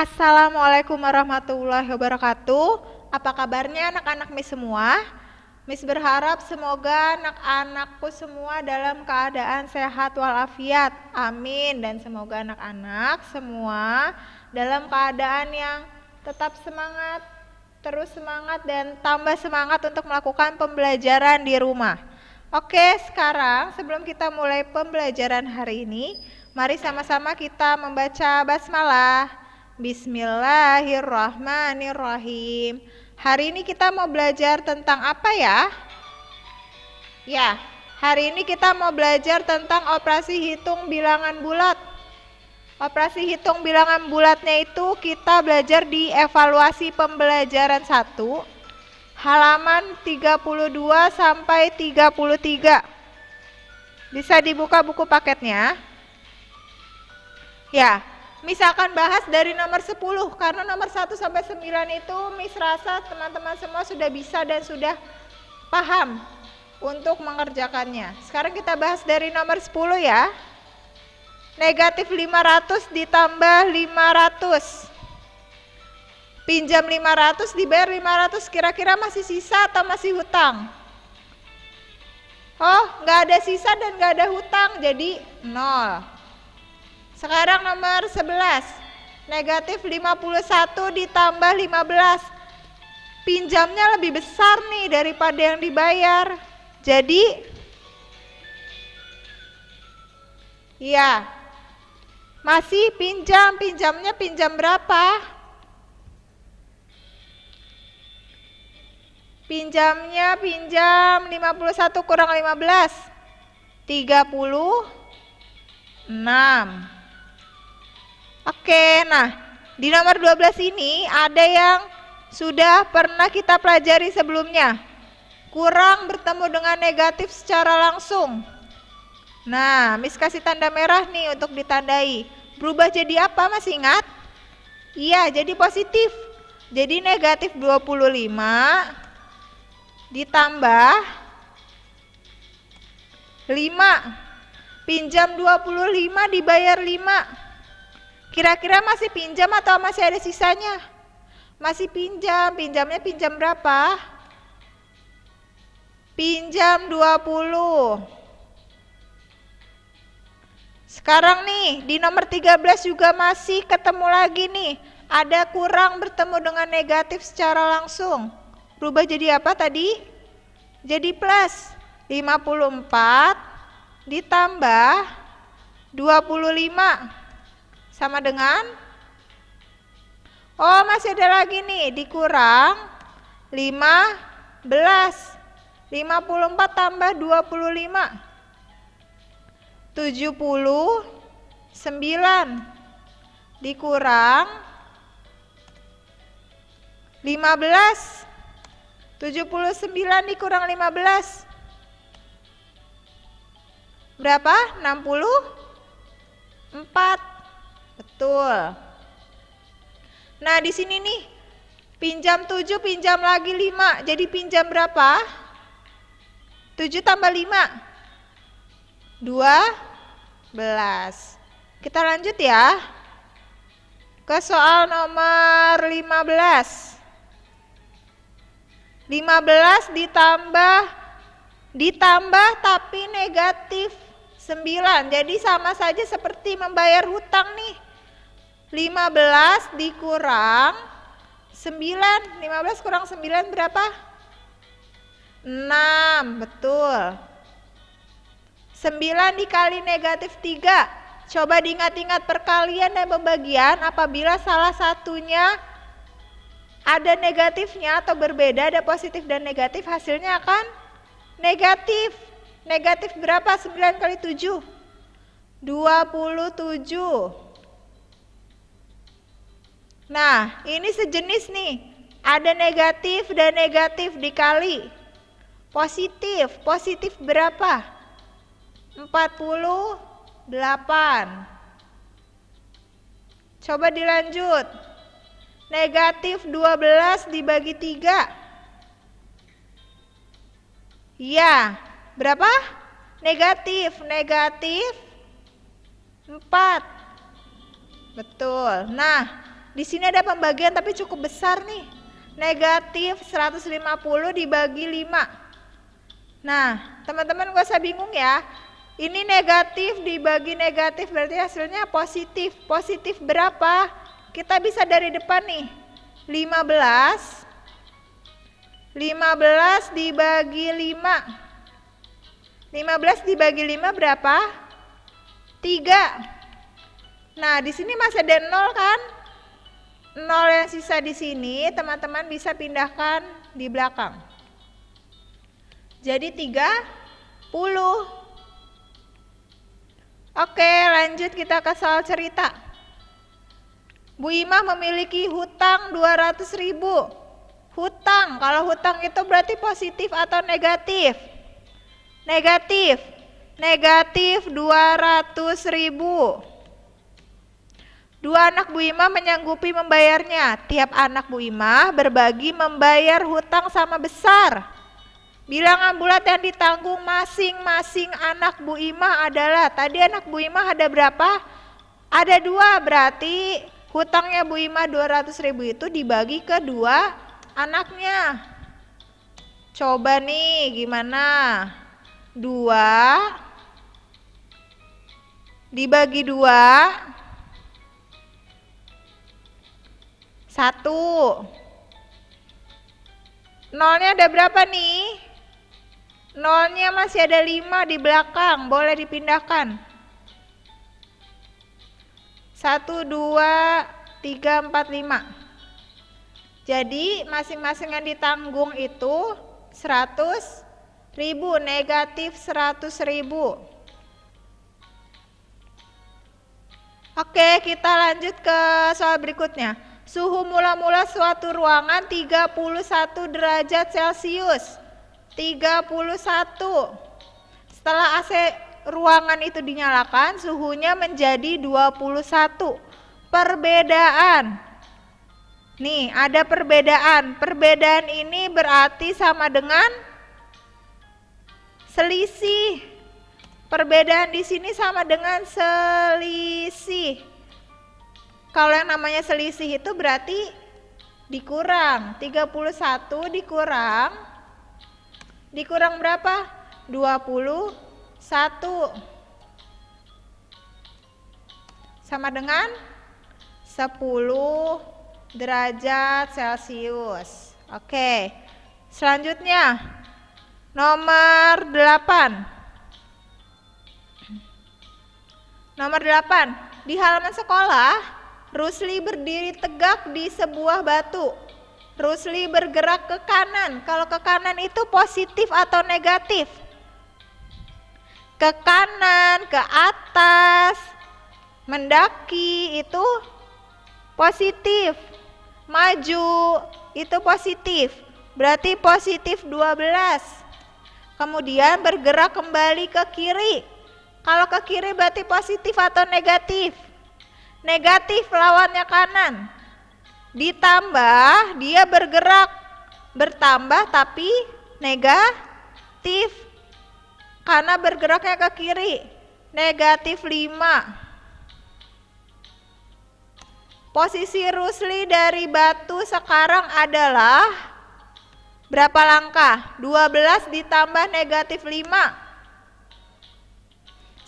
Assalamualaikum warahmatullahi wabarakatuh. Apa kabarnya anak-anak Miss semua? Miss berharap semoga anak-anakku semua dalam keadaan sehat walafiat. Amin. Dan semoga anak-anak semua dalam keadaan yang tetap semangat, terus semangat dan tambah semangat untuk melakukan pembelajaran di rumah. Oke, sekarang sebelum kita mulai pembelajaran hari ini, mari sama-sama kita membaca basmalah. Bismillahirrahmanirrahim. Hari ini kita mau belajar tentang apa ya? Ya, hari ini kita mau belajar tentang operasi hitung bilangan bulat. Operasi hitung bilangan bulatnya itu kita belajar di evaluasi pembelajaran 1, halaman 32 sampai 33. Bisa dibuka buku paketnya. Ya, misalkan bahas dari nomor 10, karena nomor 1 sampai 9 itu Miss rasa teman-teman semua sudah bisa dan sudah paham untuk mengerjakannya. Sekarang kita bahas dari nomor 10 ya. Negatif 500 ditambah 500. Pinjam 500 dibayar 500, kira-kira masih sisa atau masih hutang? Oh, nggak ada sisa dan nggak ada hutang, jadi 0. Sekarang nomor 11, negatif 51 ditambah 15. Pinjamnya lebih besar nih daripada yang dibayar. Jadi, ya, masih pinjamnya pinjam berapa? Pinjam 51 kurang 15, 36. Oke, nah di nomor 12 ini ada yang sudah pernah kita pelajari sebelumnya. Kurang bertemu dengan negatif secara langsung. Nah, Miss kasih tanda merah nih untuk ditandai. Berubah jadi apa, masih ingat? Iya, jadi positif. Jadi negatif 25 ditambah 5. Pinjam 25 dibayar 5. Kira-kira masih pinjam atau masih ada sisanya? Masih pinjam. Pinjamnya pinjam berapa? Pinjam 20. Sekarang nih di nomor 13 juga masih ketemu lagi nih. Ada kurang bertemu dengan negatif secara langsung. Berubah jadi apa tadi? Jadi plus. 54 ditambah 25. Sama dengan, oh masih ada lagi nih, dikurang 15. 54 tambah 25. 79. Dikurang 15. 79 dikurang 15. Berapa? 64. Betul. Nah, di sini nih, pinjam 7, pinjam lagi 5. Jadi pinjam berapa? 7 tambah 5. 12. Kita lanjut ya. Ke soal nomor 15. 15 ditambah tapi negatif 9. Jadi sama saja seperti membayar hutang nih. 15 dikurang 9. 15 kurang 9 berapa? 6. Betul. 9 dikali negatif 3. Coba diingat-ingat perkalian dan pembagian. Apabila salah satunya ada negatifnya atau berbeda, ada positif dan negatif, hasilnya akan negatif. Negatif berapa? 9 kali 7? 27. Nah, ini sejenis nih. Ada negatif dan negatif dikali positif. Positif berapa? 48. Coba dilanjut. Negatif 12 dibagi 3. Iya, berapa? Negatif 4. Betul. Nah, di sini ada pembagian tapi cukup besar nih. Negatif 150 dibagi 5. Nah, teman-teman gak usah bingung ya. Ini negatif dibagi negatif berarti hasilnya positif. Positif berapa? Kita bisa dari depan nih. 15 dibagi 5. 15 dibagi 5 berapa? 3. Nah, di sini masih ada 0 kan? 0 yang sisa di sini, teman-teman bisa pindahkan di belakang. Jadi 30. Oke, lanjut kita ke soal cerita. Bu Imah memiliki hutang 200.000. Hutang, kalau hutang itu berarti positif atau negatif? Negatif. Negatif 200.000. Dua anak Bu Imah menyanggupi membayarnya. Tiap anak Bu Imah berbagi membayar hutang sama besar. Bilangan bulat yang ditanggung masing-masing anak Bu Imah adalah, tadi anak Bu Imah ada berapa? Ada 2, berarti hutangnya Bu Imah 200.000 itu dibagi ke 2 anaknya. Coba nih gimana? 2 dibagi 2, 1. Nolnya ada berapa nih? Nolnya masih ada 5 di belakang, boleh dipindahkan. 1, 2, 3, 4, 5. Jadi masing-masing yang ditanggung itu 100.000, negatif 100.000. Oke, kita lanjut ke soal berikutnya. Suhu mula-mula suatu ruangan 31 derajat Celcius. 31. Setelah AC ruangan itu dinyalakan, suhunya menjadi 21. Perbedaan. Nih, ada perbedaan. Perbedaan ini berarti sama dengan selisih. Perbedaan di sini sama dengan selisih. Kalau yang namanya selisih itu berarti dikurang. 31 dikurang berapa? 21. Sama dengan 10 derajat Celcius. Oke. Selanjutnya nomor 8. Nomor 8. Di halaman sekolah, Rusli berdiri tegak di sebuah batu. Rusli bergerak ke kanan. Kalau ke kanan itu positif atau negatif? Ke kanan, ke atas, mendaki itu positif. Maju itu positif. Berarti positif 12. Kemudian bergerak kembali ke kiri. Kalau ke kiri berarti positif atau negatif? Negatif, lawannya kanan. Ditambah, dia bergerak bertambah tapi negatif. Karena bergeraknya ke kiri. Negatif 5. Posisi Rusli dari batu sekarang adalah berapa langkah? 12 ditambah negatif 5.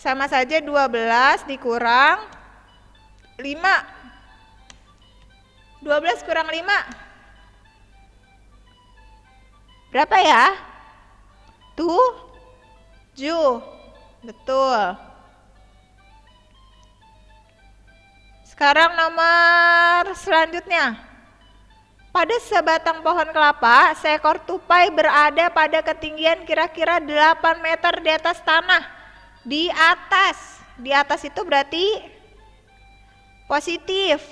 Sama saja 12 dikurang 5. 12 kurang 5. Berapa ya? 7. Betul. Sekarang nomor selanjutnya. Pada sebatang pohon kelapa, seekor tupai berada pada ketinggian kira-kira 8 meter di atas tanah. Di atas itu berarti positif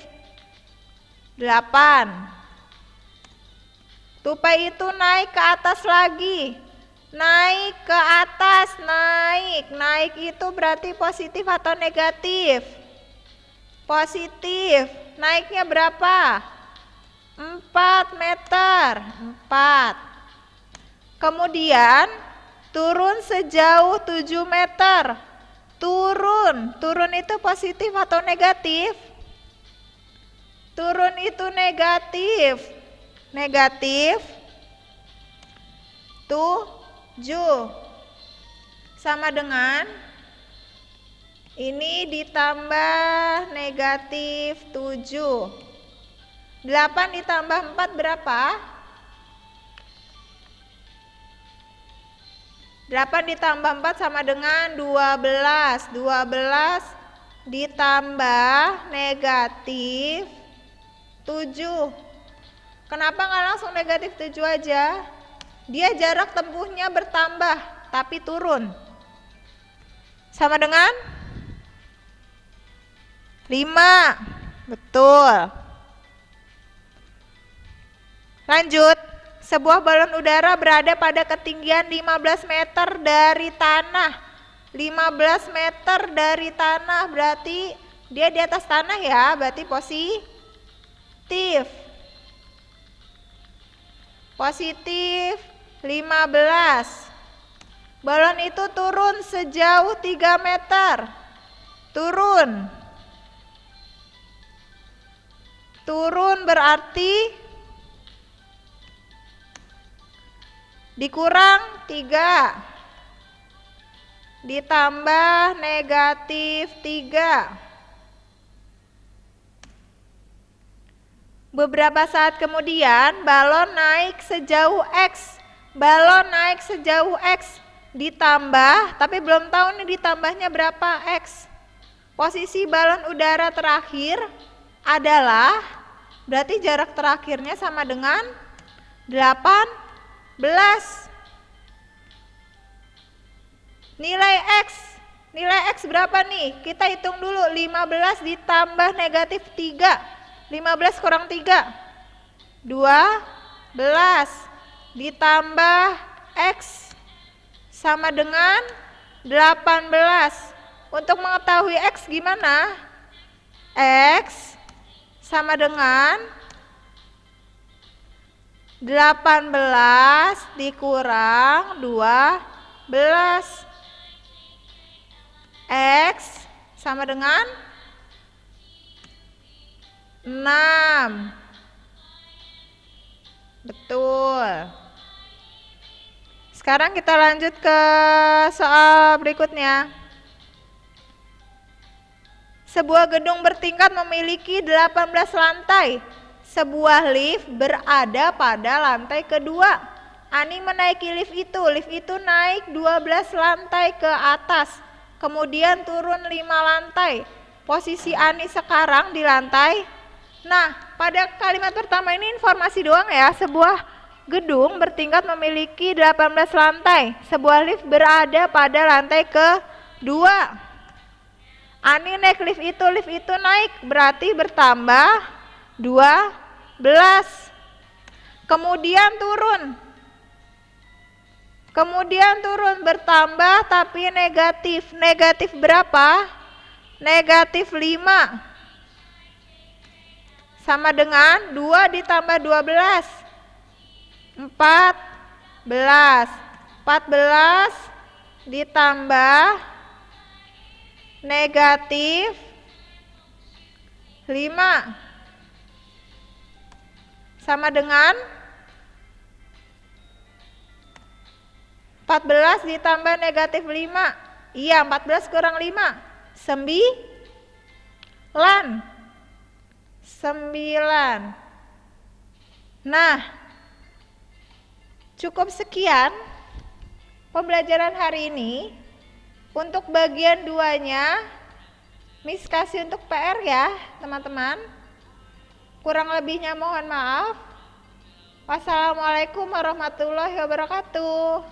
8. Tupai itu naik ke atas lagi. Naik ke atas, naik itu berarti positif atau negatif? Positif. Naiknya berapa? 4 meter. 4. Kemudian turun sejauh 7 meter. Turun itu positif atau negatif? Turun itu negatif. Negatif 7 sama dengan ini ditambah negatif 7. 8 ditambah 4 berapa? 8 ditambah 4 sama dengan 12. 12 ditambah negatif 7. Kenapa nggak langsung negatif 7 aja? Dia jarak tempuhnya bertambah tapi turun. Sama dengan 5. Betul. Lanjut. Sebuah balon udara berada pada ketinggian 15 meter dari tanah. 15 meter dari tanah berarti dia di atas tanah ya, berarti positif. Positif 15. Balon itu turun sejauh 3 meter. Turun. Turun berarti dikurang 3 ditambah negatif 3. Beberapa saat kemudian balon naik sejauh X. Balon naik sejauh X ditambah, tapi belum tahu nih ditambahnya berapa X. Posisi balon udara terakhir adalah, berarti jarak terakhirnya sama dengan 18. Nilai X berapa nih? Kita hitung dulu. 15 ditambah negatif 3. 15 kurang 3 12 ditambah X sama dengan 18. Untuk mengetahui X gimana? X sama dengan 18 dikurang 12. X sama dengan 6. Betul. Sekarang kita lanjut ke soal berikutnya. Sebuah gedung bertingkat memiliki 18 lantai. Sebuah lift berada pada lantai kedua. Ani menaiki lift itu. Lift itu naik 12 lantai ke atas. Kemudian turun 5 lantai. Posisi Ani sekarang di lantai. Nah, pada kalimat pertama ini informasi doang ya. Sebuah gedung bertingkat memiliki 18 lantai. Sebuah lift berada pada lantai kedua. Ani naik lift itu naik, berarti bertambah 12. Kemudian turun bertambah tapi negatif. Negatif berapa? Negatif 5. Sama dengan 2 ditambah 12. 14. 14 ditambah negatif 5 sama dengan 14 ditambah negatif 5. Iya, 14 kurang 5 9. Nah, cukup sekian pembelajaran hari ini. Untuk bagian 2-nya Miss kasih untuk PR ya teman-teman. Kurang lebihnya mohon maaf. Wassalamualaikum warahmatullahi wabarakatuh.